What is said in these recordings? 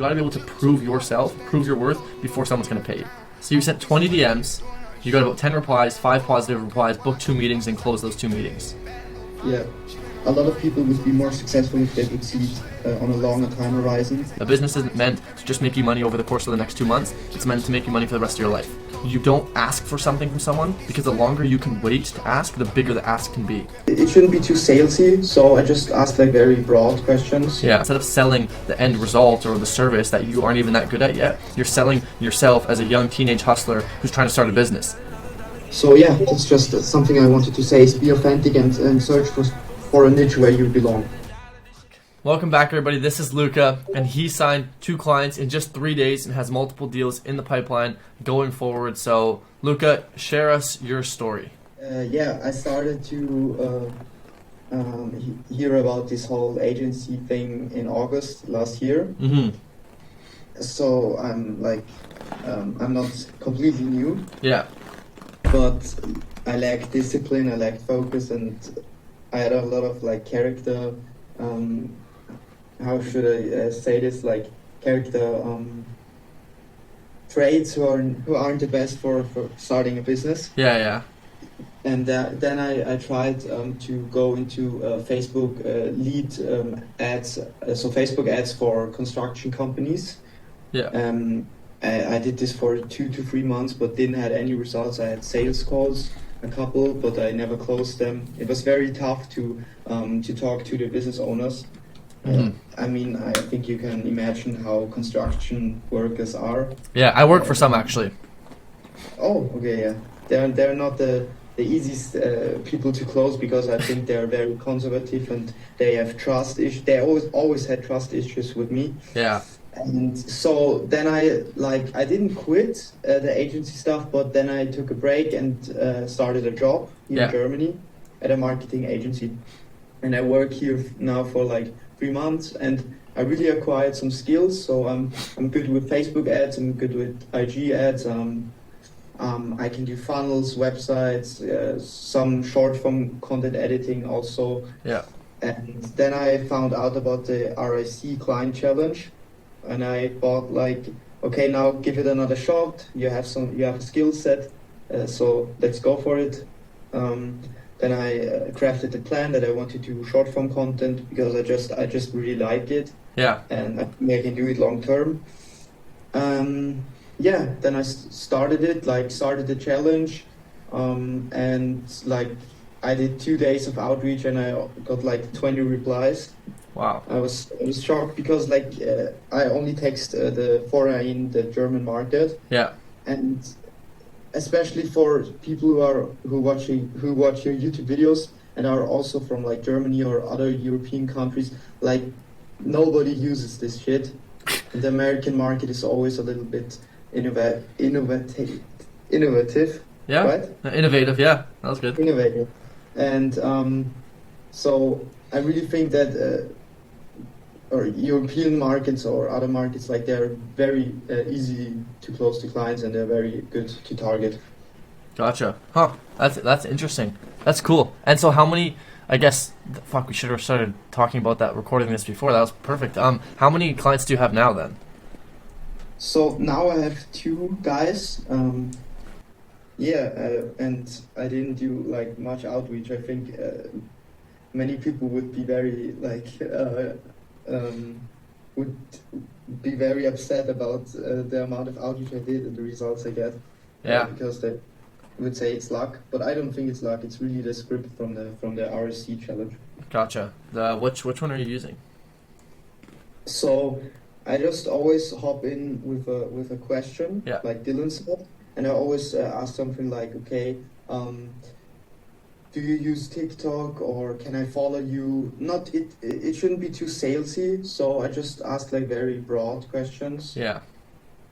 got to be able to prove yourself, prove your worth before someone's going to pay you. So you sent 20 DMs, you got about 10 replies, 5 positive replies, booked 2 meetings and closed those 2 meetings. Yeah. A lot of people would be more successful if they would see it on a longer time horizon. A business isn't meant to just make you money over the course of the next 2 months. It's meant to make you money for the rest of your life. You don't ask for something from someone because the longer you can wait to ask, the bigger the ask can be. It shouldn't be too salesy, so I just asked like very broad questions. Yeah, instead of selling the end result or the service that you aren't even that good at yet, you're selling yourself as a young teenage hustler who's trying to start a business. So yeah, that's just something I wanted to say, is be authentic and search for a niche where you belong. Welcome back, everybody. This is Luca, and he signed 2 clients in just 3 days and has multiple deals in the pipeline going forward. So, Luca, share us your story. Yeah, I started to hear about this whole agency thing in August last year. Mm-hmm. So I'm like, I'm not completely new. Yeah. But I lack discipline, I lack focus, and I had a lot of like character. How should I say this? Like character traits who aren't the best for starting a business. Yeah. And then I tried to go into Facebook lead ads, so Facebook ads for construction companies. Yeah. I did this for 2 to 3 months, but didn't have any results. I had sales calls, a couple, but I never closed them. It was very tough to talk to the business owners. Mm-hmm. I mean, I think you can imagine how construction workers are. Yeah, I work for some actually. Oh, okay, yeah. They're not the easiest people to close, because I think they're very conservative and they have trust issues. They always had trust issues with me. Yeah. And so then I didn't quit the agency stuff, but then I took a break and started a job here in Germany at a marketing agency. And I work here now for like 3 months, and I really acquired some skills. So I'm good with Facebook ads, I'm good with IG ads. I can do funnels, websites, some short form content editing also. Yeah. And then I found out about the RIC client challenge, and I thought like, okay, now give it another shot. You have a skill set, so let's go for it. Then I crafted a plan that I wanted to do short form content because I just really like it. Yeah. And I think I can do it long term. Yeah. Then I started the challenge, and like I did 2 days of outreach and I got like 20 replies. Wow. I was shocked because like I only text the foreigner in the German market. Yeah. And especially for people who watch your YouTube videos and are also from like Germany or other European countries, like nobody uses this shit. And the American market is always a little bit innovative. Yeah. Right? Innovative. Yeah, that was good. Innovative. And so I really think that or European markets or other markets, like they're very easy to close to clients and they're very good to target. Gotcha. Huh. That's interesting. That's cool. And so how many, I guess, we should have started talking about that, recording this before. That was perfect. How many clients do you have now then? So now I have 2 guys. And I didn't do like much outreach. I think many people would be very like would be very upset about the amount of outreach I did and the results I get. Yeah. Because they would say it's luck, but I don't think it's luck. It's really the script from the RSC challenge. Gotcha. Which one are you using? So I just always hop in with a question, like Dylan said, and I always ask something like, okay, do you use TikTok or can I follow you? It shouldn't be too salesy, so I just ask like very broad questions. Yeah.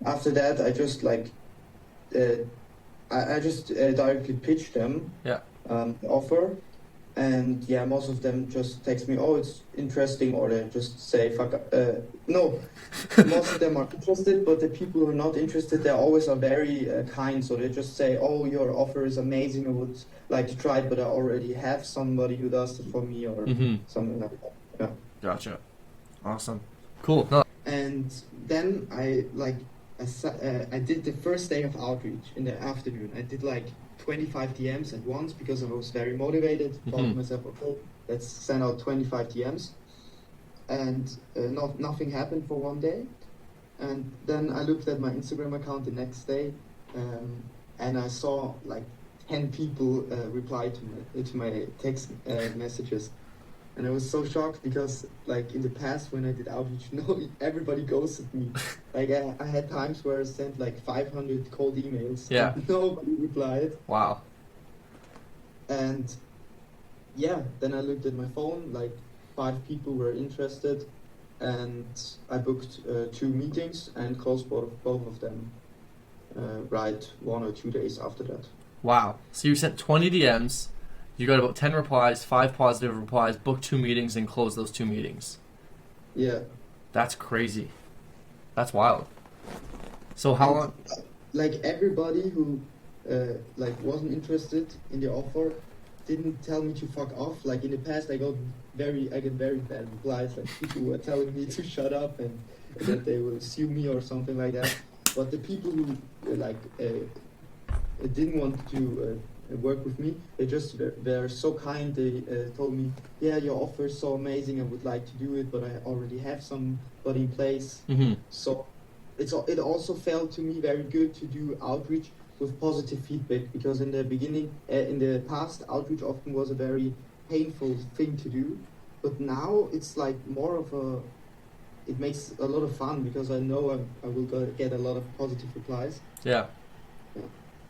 After that, I just like directly pitch them. Yeah. The offer, and yeah, most of them just text me, oh, it's interesting, or they just say fuck. No, most of them are interested, but the people who are not interested, they always are very kind. So they just say, oh, your offer is amazing. I would like to try it, but I already have somebody who does it for me, or something like that. Yeah. Gotcha. Awesome. Cool. No. And then I did the first day of outreach in the afternoon. I did like 25 DMs at once because I was very motivated. Thought to myself, okay, let's send out 25 DMs. And nothing happened for one day. And then I looked at my Instagram account the next day, and I saw like 10 people reply to my text messages. And I was so shocked because, like, in the past when I did outreach, everybody ghosted me. Like, I had times where I sent like 500 cold emails. Yeah. And nobody replied. Wow. And yeah, then I looked at my phone, like 5 people were interested, and I booked 2 meetings and closed both of them right 1 or 2 days after that. Wow. So you sent 20 DMs. You got about 10 replies, 5 positive replies, booked 2 meetings, and closed those 2 meetings. Yeah. That's crazy. That's wild. So how long? Like everybody who wasn't interested in the offer didn't tell me to fuck off. Like in the past, I got very bad replies. Like people were telling me to shut up and that they will sue me or something like that. But the people who didn't want to work with me, they're so kind. They told me, yeah, your offer is so amazing, I would like to do it, but I already have somebody in place. So it also felt to me very good to do outreach with positive feedback, because in the beginning, in the past, outreach often was a very painful thing to do, but now it's like more of it makes a lot of fun because I know I will get a lot of positive replies. Yeah.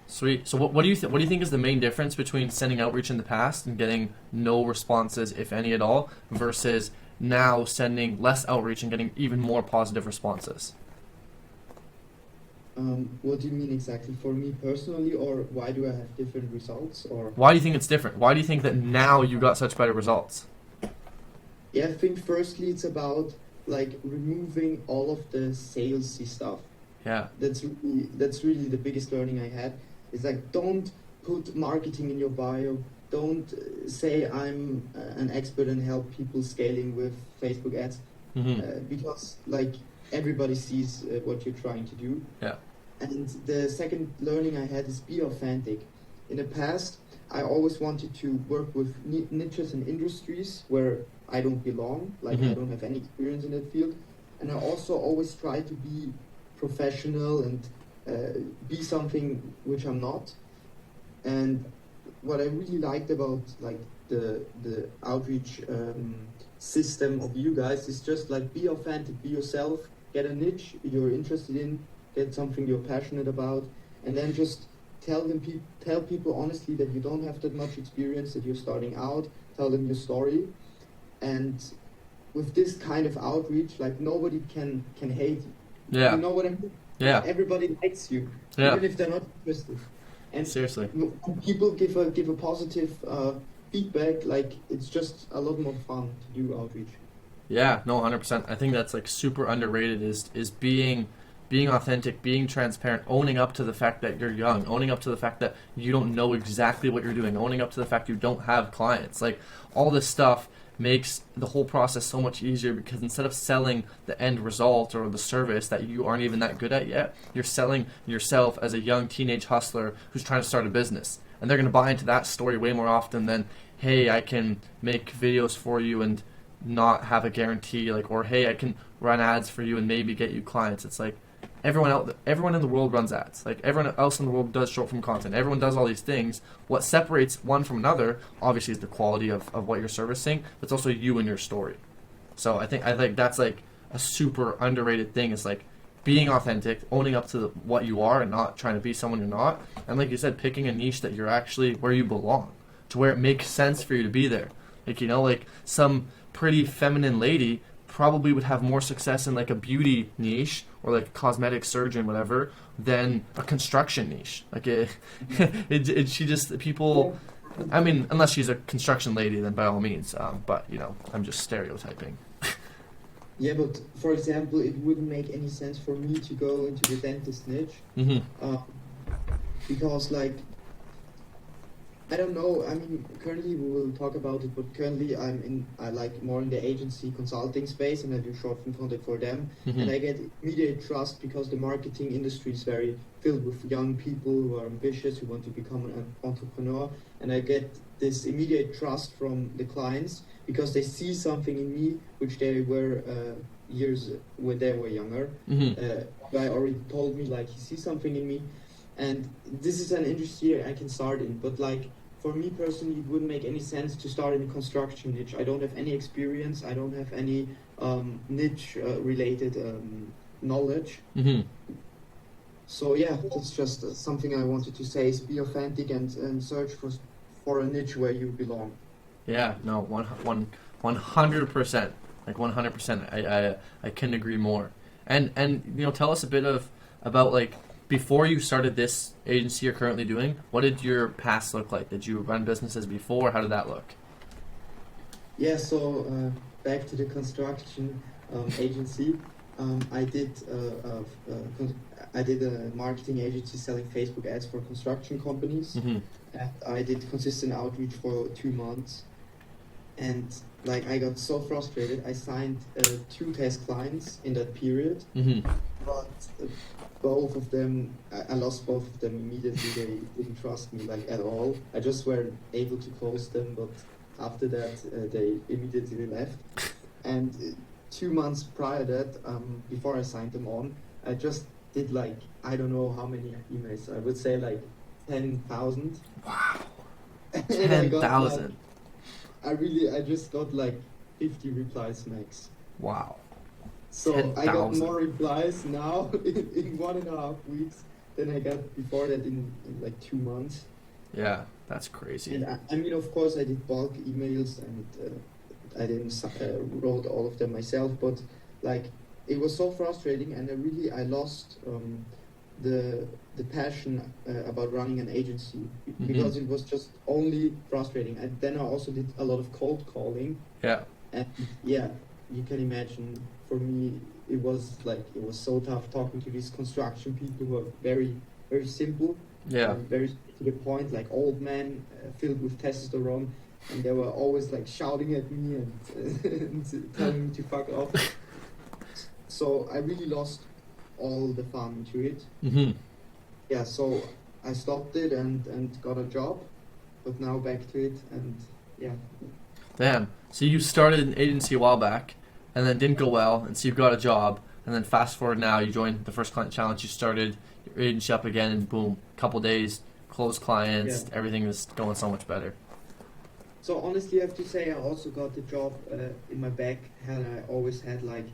Sweet. So what do you what do you think is the main difference between sending outreach in the past and getting no responses, if any at all, versus now sending less outreach and getting even more positive responses? What do you mean exactly? For me personally, or why do I have different results? Or why do you think it's different? Why do you think that now you got such better results? Yeah, I think firstly it's about like removing all of the salesy stuff. Yeah. That's really the biggest learning I had. It's like, don't put marketing in your bio. Don't say I'm an expert and help people scaling with Facebook ads, because like everybody sees what you're trying to do. Yeah. And the second learning I had is be authentic. In the past, I always wanted to work with niches and industries where I don't belong, like I don't have any experience in that field. And I also always try to be professional and be something which I'm not. And what I really liked about like the outreach system of you guys is just like be authentic, be yourself, get a niche you're interested in, get something you're passionate about, and then just tell people honestly that you don't have that much experience, that you're starting out, tell them your story. And with this kind of outreach, like nobody can hate you. Yeah. You know what I mean? Yeah. Everybody likes you, yeah. even if they're not interested. And seriously, when people give a positive feedback, like it's just a lot more fun to do outreach. Yeah, no, 100%. I think that's like super underrated. Is being authentic, being transparent, owning up to the fact that you're young, owning up to the fact that you don't know exactly what you're doing, owning up to the fact you don't have clients. Like all this stuff makes the whole process so much easier, because instead of selling the end result or the service that you aren't even that good at yet, you're selling yourself as a young teenage hustler who's trying to start a business. And they're going to buy into that story way more often than, hey, I can make videos for you and not have a guarantee, like, or hey, I can run ads for you and maybe get you clients. It's like everyone in the world runs ads. Like everyone else in the world does short form content. Everyone does all these things. What separates one from another, obviously, is the quality of what you're servicing, but it's also you and your story. So I think that's like a super underrated thing, is like being authentic, owning up to what you are and not trying to be someone you're not. And like you said, picking a niche that you're actually where you belong, to where it makes sense for you to be there. Like, you know, like some pretty feminine lady probably would have more success in like a beauty niche or like a cosmetic surgeon, whatever, than a construction niche. Like she just, people, I mean, unless she's a construction lady, then by all means. But you know, I'm just stereotyping. Yeah, but for example, it wouldn't make any sense for me to go into the dentist niche, because like I don't know. I mean, currently we will talk about it, but currently I like more in the agency consulting space, and I do short film content for them. Mm-hmm. And I get immediate trust because the marketing industry is very filled with young people who are ambitious, who want to become an entrepreneur. And I get this immediate trust from the clients because they see something in me which they were years when they were younger. Guy already told me like he sees something in me, and this is an industry I can start in. But like for me personally, it wouldn't make any sense to start in a construction niche. I don't have any experience. I don't have any niche related knowledge. Mm-hmm. So yeah, that's just something I wanted to say: is be authentic and search for a niche where you belong. Yeah, no, 100%, like 100%. I couldn't agree more. And you know, tell us a bit about like before you started this agency you're currently doing. What did your past look like? Did you run businesses before? How did that look? Yeah, so back to the construction agency. I did a marketing agency selling Facebook ads for construction companies. Mm-hmm. And I did consistent outreach for 2 months, and like I got so frustrated. I signed 2 test clients in that period, Mm-hmm. but both of them, I lost both of them immediately. They didn't trust me like at all. I just weren't able to close them, but after that they immediately left. And 2 months prior to that, before I signed them on, I just did like, I don't know how many emails. I would say like 10,000. Wow. And 10,000. I just got like 50 replies max. Wow. So 10,000. I got more replies now in 1.5 weeks than I got before that in like 2 months. Yeah, that's crazy. And I mean, of course, I did bulk emails, and I didn't wrote all of them myself. But like, it was so frustrating, and I lost the passion about running an agency because it was just only frustrating. And then I also did a lot of cold calling. Yeah. And yeah, you can imagine for me it was so tough talking to these construction people who are very, very simple. Yeah. Very to the point, like old men filled with testosterone, and they were always like shouting at me and telling me to fuck off. So I really lost all the fun into it. Mm-hmm. Yeah, so I stopped it and got a job, but now back to it, and yeah. Damn. So you started an agency a while back, and then didn't go well, and so you got a job, and then fast forward now, you joined the first client challenge, you started your agency up again, and boom, couple days, closed clients, everything is going so much better. So honestly, I have to say I also got the job in my back, and I always had like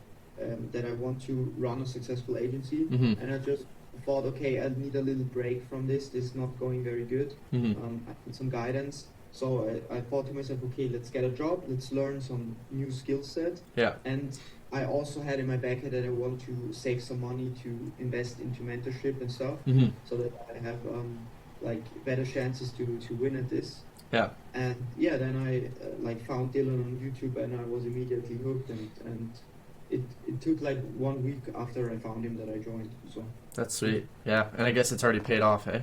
that I want to run a successful agency, Mm-hmm. and I just thought, okay, I need a little break from this. This is not going very good. Mm-hmm. I need some guidance. So I thought to myself, okay, let's get a job. Let's learn some new skill set. Yeah. And I also had in my back head that I want to save some money to invest into mentorship and stuff, Mm-hmm. so that I have like better chances to win at this. Yeah. And yeah, then I like found Dylan on YouTube, and I was immediately hooked, and it took like 1 week after I found him that I joined. So That's sweet. Yeah, and I guess it's already paid off, eh?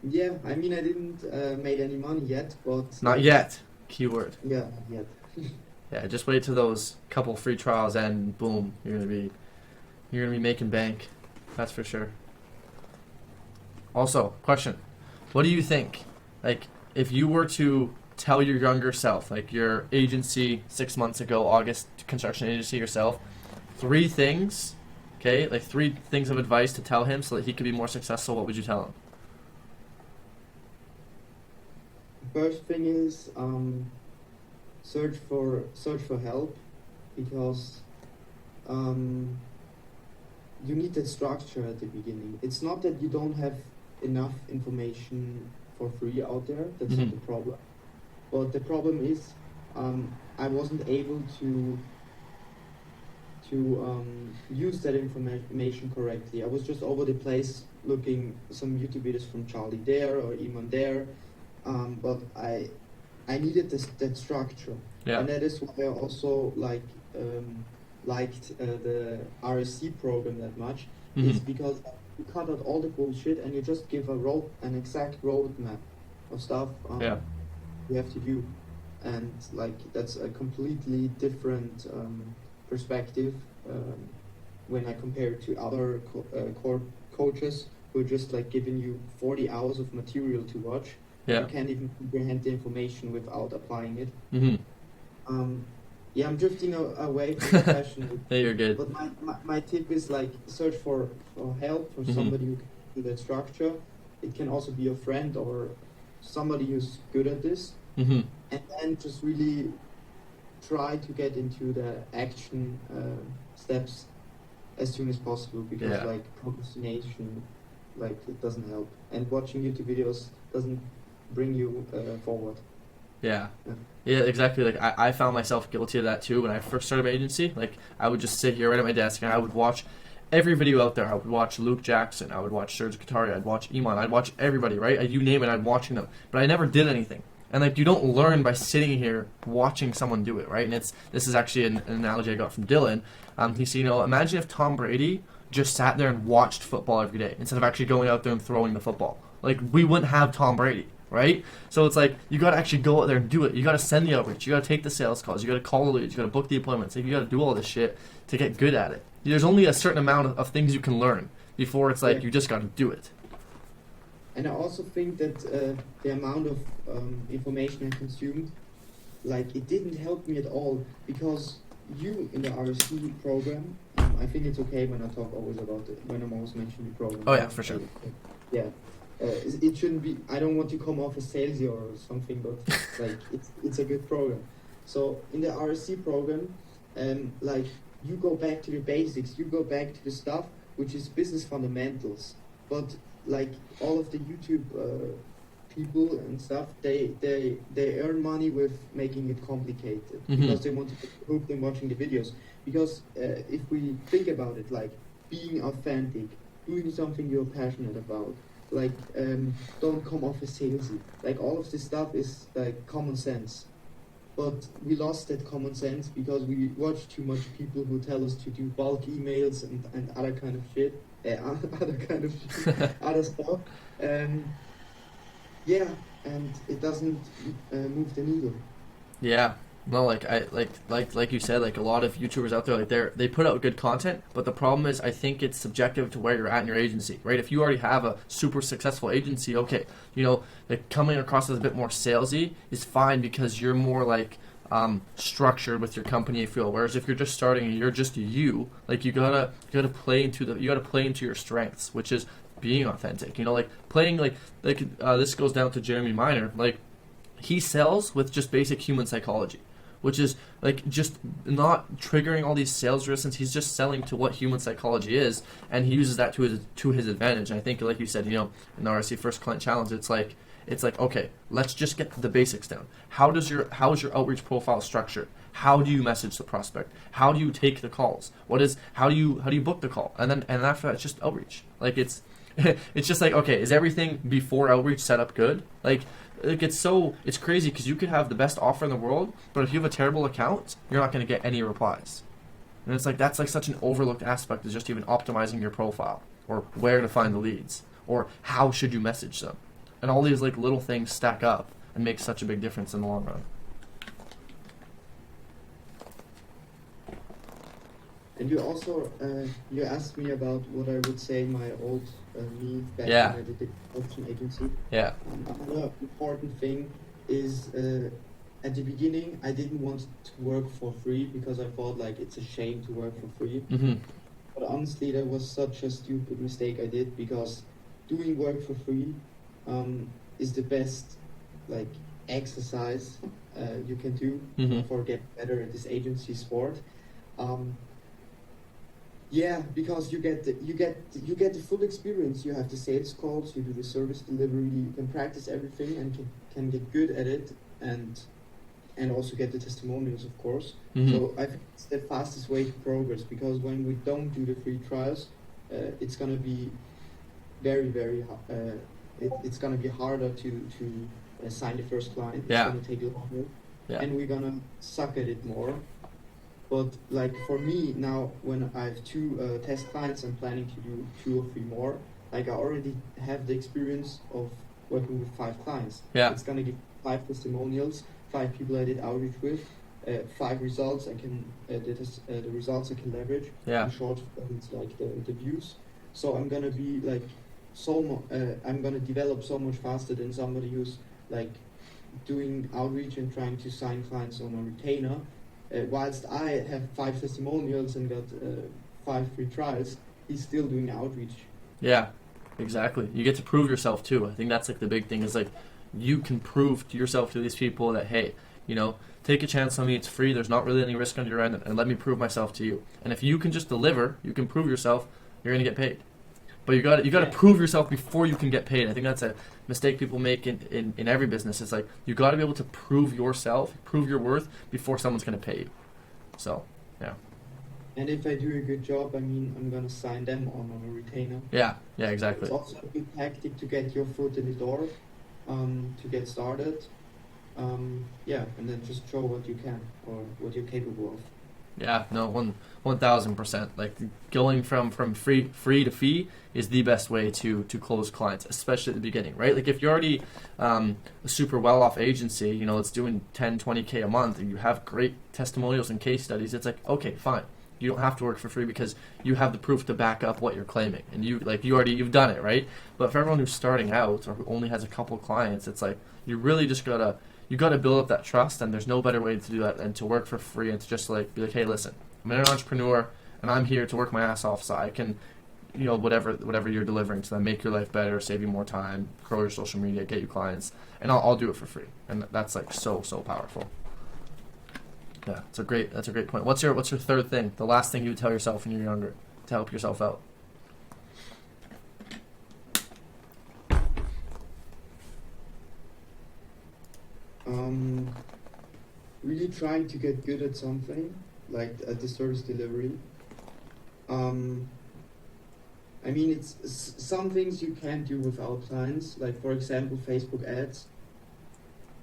yeah, I mean, I didn't made any money yet, but Not yet. Keyword. Yeah, yet. Yeah, just wait till those couple free trials end, and boom, you're gonna be making bank. That's for sure. Also, question: what do you think? Like, if you were to tell your younger self, like your agency 6 months ago, August construction agency yourself, 3 things, okay, like 3 things of advice to tell him so that he could be more successful, what would you tell him? First thing is search for help, because you need that structure at the beginning. It's not that you don't have enough information for free out there. That's not the problem. But the problem is I wasn't able to use that information correctly. I was just over the place looking some YouTube videos from Charlie there or Iman there, but I needed that structure. Yeah. And that is why I also liked the RSC program that much. Is because you cut out all the bullshit and you just give an exact roadmap. of stuff you have to do, and like that's a completely different perspective when I compare it to other core coaches who are just like giving you 40 hours of material to watch. Yeah. You can't even comprehend the information without applying it. Mm-hmm. Yeah, I'm drifting away from the question. Yeah, you're good. But my tip is like search for help, for somebody who can do that structure. It can also be a friend or somebody who's good at this. Mm-hmm. And then just really try to get into the action steps as soon as possible, because like procrastination, like it doesn't help, and watching YouTube videos doesn't bring you forward. Yeah, exactly. Like I found myself guilty of that too when I first started my agency. Like I would just sit here right at my desk and I would watch every video out there. I would watch Luke Jackson, I would watch Serge Katari, I'd watch Iman, I'd watch everybody, right? You name it, I'd watching them. But I never did anything. And like you don't learn by sitting here watching someone do it, right? And this is actually an analogy I got from Dylan. He said, imagine if Tom Brady just sat there and watched football every day instead of actually going out there and throwing the football. Like we wouldn't have Tom Brady. Right? So it's like, you got to actually go out there and do it. You got to send the outreach. You got to take the sales calls. You got to call the leads. You got to book the appointments. Like, you got to do all this shit to get good at it. There's only a certain amount of things you can learn before it's like, you just got to do it. And I also think that the amount of information I consumed, like, it didn't help me at all, because you in the RSC program, I think it's okay when I talk always about it, when I'm always mentioning the program. Oh yeah, for sure. Yeah. It shouldn't be. I don't want to come off as salesy or something, but like it's a good program. So in the RSC program, like you go back to the basics. You go back to the stuff which is business fundamentals. But like all of the YouTube people and stuff, they earn money with making it complicated because they want to hook them watching the videos. Because if we think about it, like being authentic, doing something you're passionate about. Like, don't come off as salesy. Like, all of this stuff is, like, common sense. But we lost that common sense because we watch too much people who tell us to do bulk emails and other kind of shit. Other stuff. Yeah, and it doesn't move the needle. Yeah. No, like you said, like a lot of YouTubers out there, like they put out good content, but the problem is I think it's subjective to where you're at in your agency, right? If you already have a super successful agency, okay, like coming across as a bit more salesy is fine because you're more like structured with your company, I feel. Whereas if you're just starting and you're just you, like you gotta play into your strengths, which is being authentic. Like playing like this goes down to Jeremy Minor, like he sells with just basic human psychology. Which is like just not triggering all these sales resistance. He's just selling to what human psychology is, and he uses that to his advantage. And I think, like you said, in the RSC First Client Challenge, it's like okay, let's just get the basics down. How is your outreach profile structured? How do you message the prospect? How do you take the calls? How do you book the call? And after that, it's just outreach. Like it's just like, okay, is everything before outreach set up good? Like it's crazy because you could have the best offer in the world, but if you have a terrible account, you're not going to get any replies. And it's like that's like such an overlooked aspect is just even optimizing your profile, or where to find the leads, or how should you message them, and all these like little things stack up and make such a big difference in the long run. And you also you asked me about what I would say my old me back when I did the auction agency. Yeah. Another important thing is at the beginning I didn't want to work for free because I thought like it's a shame to work for free. Mm-hmm. But honestly, that was such a stupid mistake I did, because doing work for free is the best like exercise you can do for get better at this agency sport. Yeah, because you get the full experience. You have the sales calls, you do the service delivery, you can practice everything and can get good at it, and also get the testimonials, of course. So I think it's the fastest way to progress, because when we don't do the free trials, it's gonna be very it's gonna be harder to sign the first client. It's gonna take longer, and we're gonna suck at it more. But like for me now, when I have 2 test clients, I'm planning to do 2 or 3 more. Like I already have the experience of working with 5 clients. Yeah. It's gonna give 5 testimonials, 5 people I did outreach with, 5 results I can the results I can leverage. Yeah. In short, it's like the views. So I'm gonna be like I'm gonna develop so much faster than somebody who's like doing outreach and trying to sign clients on a retainer. Whilst I have 5 testimonials and got 5 free trials, he's still doing outreach. Yeah, exactly. You get to prove yourself too. I think that's like the big thing is like you can prove to yourself to these people that, hey, take a chance on me. It's free. There's not really any risk on your end, and let me prove myself to you. And if you can just deliver, you can prove yourself, you're gonna get paid. But you got to prove yourself before you can get paid. I think that's a mistake people make in every business. It's like you got to be able to prove yourself, prove your worth before someone's going to pay you. So, yeah. And if I do a good job, I mean, I'm going to sign them on a retainer. Yeah, exactly. It's also a good tactic to get your foot in the door, to get started. And then just show what you can or what you're capable of. Yeah, no, 1,000%. Like going from free to fee is the best way to close clients, especially at the beginning, right? Like if you're already a super well-off agency, it's doing 10, 20K a month, and you have great testimonials and case studies, it's like, okay, fine. You don't have to work for free because you have the proof to back up what you're claiming, and you've done it, right? But for everyone who's starting out or who only has a couple clients, it's like you really just gotta build up that trust, and there's no better way to do that than to work for free and to just like be like, hey, listen, I'm an entrepreneur and I'm here to work my ass off so I can, whatever you're delivering to them, make your life better, save you more time, grow your social media, get you clients, and I'll do it for free. And that's like so powerful. Yeah, that's a great point. What's your third thing, the last thing you would tell yourself when you're younger to help yourself out? Really trying to get good at something, like at the service delivery. I mean, it's some things you can't do without clients, like for example, Facebook ads.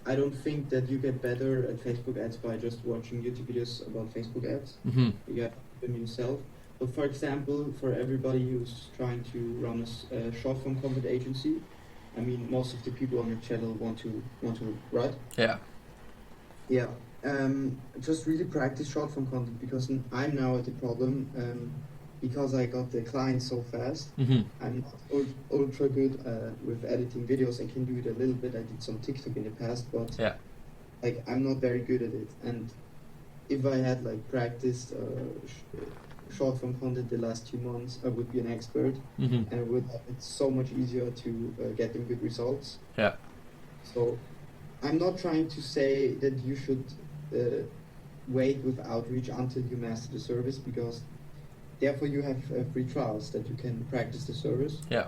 I don't think that you get better at Facebook ads by just watching YouTube videos about Facebook ads. Mm-hmm. You get them yourself. But for example, for everybody who's trying to run a short-form content agency, I mean, most of the people on your channel want to write. Yeah. Yeah. Just really practice short-form content, because I'm now at the problem, because I got the clients so fast. Mm-hmm. I'm not ultra good with editing videos. I can do it a little bit. I did some TikTok in the past, but like I'm not very good at it. And if I had like practiced short-form content the last 2 months, I would be an expert, mm-hmm. and it would have it so much easier to get them good results. Yeah. So I'm not trying to say that you should wait with outreach until you master the service, because therefore you have free trials that you can practice the service. Yeah.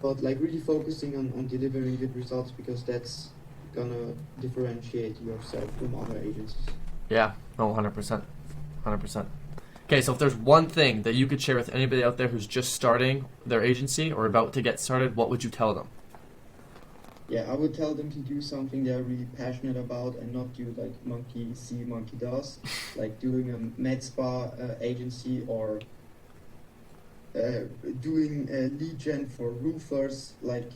But like really focusing on delivering good results, because that's gonna differentiate yourself from other agencies. Yeah, no, 100%. Okay, so if there's one thing that you could share with anybody out there who's just starting their agency or about to get started, what would you tell them? Yeah, I would tell them to do something they're really passionate about and not do like monkey see, monkey does, like doing a med spa agency or doing a lead gen for roofers. Like,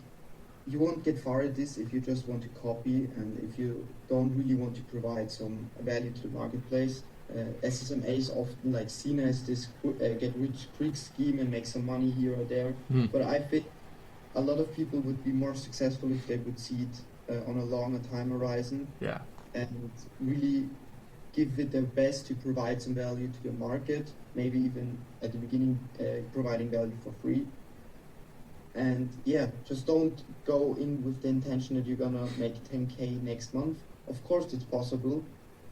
you won't get far at this if you just want to copy and if you don't really want to provide some value to the marketplace. SSMA is often like seen as this get rich quick scheme and make some money here or there. Mm. But I think a lot of people would be more successful if they would see it on a longer time horizon. Yeah. And really give it their best to provide some value to the market, maybe even at the beginning providing value for free. And yeah, just don't go in with the intention that you're gonna make 10K next month. Of course it's possible,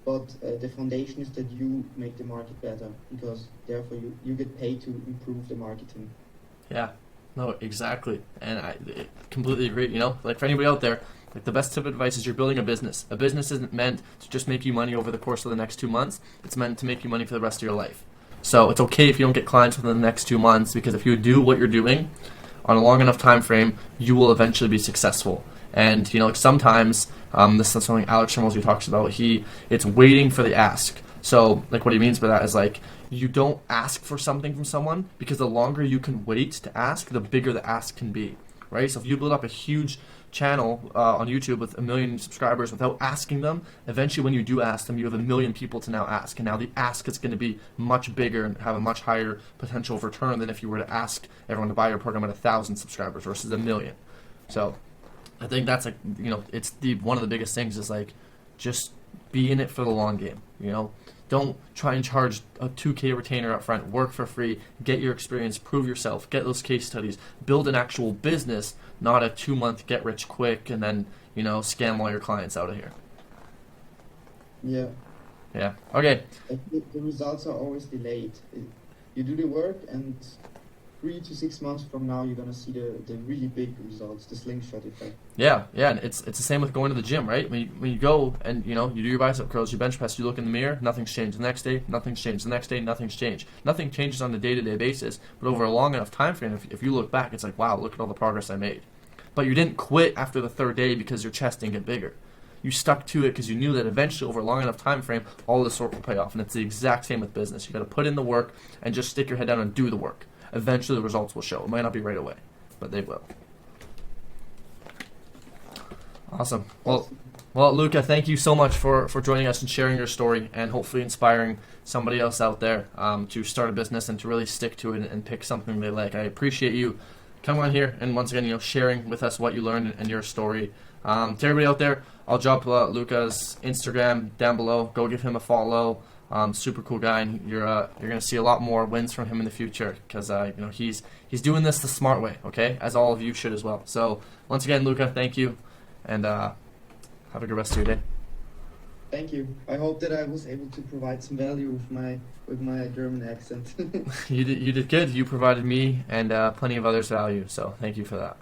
but the foundation is that you make the market better, because therefore you get paid to improve the marketing. Yeah, no, exactly. And I completely agree. Like for anybody out there, like the best tip of advice is you're building a business. A business isn't meant to just make you money over the course of the next 2 months. It's meant to make you money for the rest of your life. So it's okay if you don't get clients within the next 2 months, because if you do what you're doing on a long enough time frame, you will eventually be successful. And sometimes this is something Alex Schimmelzy talks about. It's waiting for the ask. So like what he means by that is like you don't ask for something from someone, because the longer you can wait to ask, the bigger the ask can be. right? So if you build up a huge channel on YouTube with 1 million subscribers without asking them, eventually when you do ask them, you have 1 million people to now ask, and now the ask is going to be much bigger and have a much higher potential of return than if you were to ask everyone to buy your program at 1,000 subscribers versus 1 million. So I think that's like, you know, it's one of the biggest things is like just be in it for the long game, you know. Don't try and charge a 2K retainer up front. Work for free. Get your experience. Prove yourself. Get those case studies. Build an actual business, not a 2-month get rich quick and then, you know, scam all your clients out of here. Yeah. Yeah. Okay. The results are always delayed. You do the work, and 3 to 6 months from now, you're gonna see the really big results, the slingshot effect. Yeah, and it's the same with going to the gym, right? When you go and you know you do your bicep curls, you bench press, you look in the mirror, nothing's changed. The next day, nothing's changed. The next day, nothing's changed. Nothing changes on a day-to-day basis, but over a long enough time frame, if you look back, it's like, wow, look at all the progress I made. But you didn't quit after the 3rd day because your chest didn't get bigger. You stuck to it because you knew that eventually, over a long enough time frame, all of this work will pay off. And it's the exact same with business. You got to put in the work and just stick your head down and do the work. Eventually the results will show. It might not be right away, but they will. Awesome. Well, Luca, thank you so much for joining us and sharing your story and hopefully inspiring somebody else out there to start a business and to really stick to it and pick something they like. I appreciate you coming on here and once again, you know, sharing with us what you learned and your story. To everybody out there, I'll drop Luca's Instagram down below. Go give him a follow. Super cool guy, and you're gonna see a lot more wins from him in the future because you know he's doing this the smart way, okay? As all of you should as well. So once again, Luca, thank you, and have a good rest of your day. Thank you. I hope that I was able to provide some value with my German accent. You did good. You provided me and plenty of others value. So thank you for that.